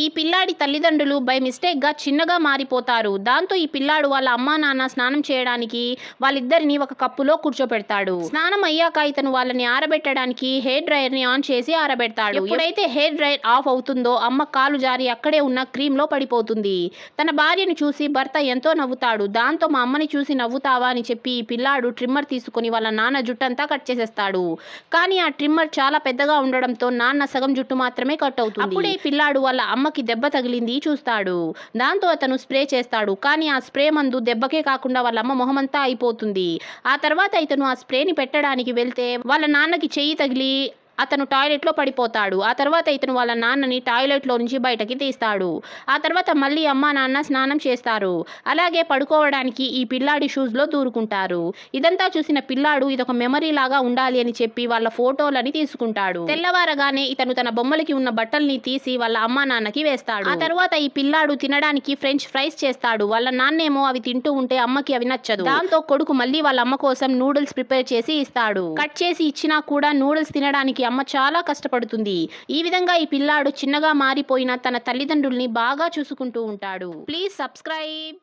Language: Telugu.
ఈ పిల్లాడి తల్లిదండ్రులు బై మిస్టేక్గా చిన్నగా మారిపోతారు. దాంతో ఈ పిల్లాడు వాళ్ళ అమ్మా నాన్న స్నానం చేయడానికి వాళ్ళిద్దరిని ఒక కప్పులో కూర్చోపెడతాడు. స్నానం అయ్యాక ఇతను వాళ్ళని ఆరబెట్టడానికి హెయిర్ డ్రైయర్ని ఆన్ చేసి ఆరబెడతాడు. ఎప్పుడైతే హెయిర్ డ్రైయర్ ఆఫ్ అవుతుందో అమ్మ కాలు జారి అక్కడే ఉన్న క్రీమ్లో పడిపోతుంది. తన భార్యను చూసి భర్త ఎంతో నవ్వుతాడు. దాంతో మా అమ్మని చూసి నవ్వుతావా అని చెప్పి ఈ పిల్లాడు ట్రిమ్మర్ తీసుకుని వాళ్ళ నాన్న జుట్టంతా కట్ చేసేస్తాడు. కానీ ఆ ట్రిమ్మర్ చాలా పెద్దగా ఉండడంతో నాన్న సగం జుట్టు మాత్రమే కట్ అవుతుంది. అప్పుడే ఈ పిల్లాడు వాళ్ళ అమ్మకి దెబ్బ తగిలింది చూస్తాడు. దాంతో అతను స్ప్రే చేస్తాడు. కానీ ఆ స్ప్రే మందు దెబ్బకే కాకుండా వాళ్ళ అమ్మ మొహమంతా అయిపోతుంది. ఆ తర్వాత ఇతను ఆ స్ప్రేని పెట్టడానికి వెళ్తే వాళ్ళ నాన్నకి చెయ్యి తగిలి అతను టాయిలెట్లో పడిపోతాడు. ఆ తర్వాత ఇతను వాళ్ళ నాన్నని టాయిలెట్లో నుంచి బయటకి తీస్తాడు. ఆ తర్వాత మళ్ళీ అమ్మా నాన్న స్నానం చేస్తారు. అలాగే పడుకోవడానికి ఈ పిల్లాడి షూస్లో దూరుకుంటారు. ఇదంతా చూసిన పిల్లాడు ఇదొక మెమరీ లాగా ఉండాలి అని చెప్పి వాళ్ళ ఫోటోలని తీసుకుంటాడు. తెల్లవారగానే ఇతను తన బొమ్మలకి ఉన్న బట్టల్ని తీసి వాళ్ళ అమ్మా నాన్నకి వేస్తాడు. ఆ తర్వాత ఈ పిల్లాడు తినడానికి ఫ్రెంచ్ ఫ్రైస్ చేస్తాడు. వాళ్ళ నాన్నేమో అవి తింటూ ఉంటే అమ్మకి అవి నచ్చదు. దాంతో కొడుకు మళ్ళీ వాళ్ళ అమ్మ కోసం నూడిల్స్ ప్రిపేర్ చేసి ఇస్తాడు. కట్ చేసి ఇచ్చినా కూడా నూడిల్స్ తినడానికి అమ్మ చాలా కష్టపడుతుంది. ఈ విధంగా ఈ పిల్లాడు చిన్నగా మారిపోయిన తన తల్లిదండ్రుల్ని బాగా చూసుకుంటూ ఉంటాడు. Please subscribe.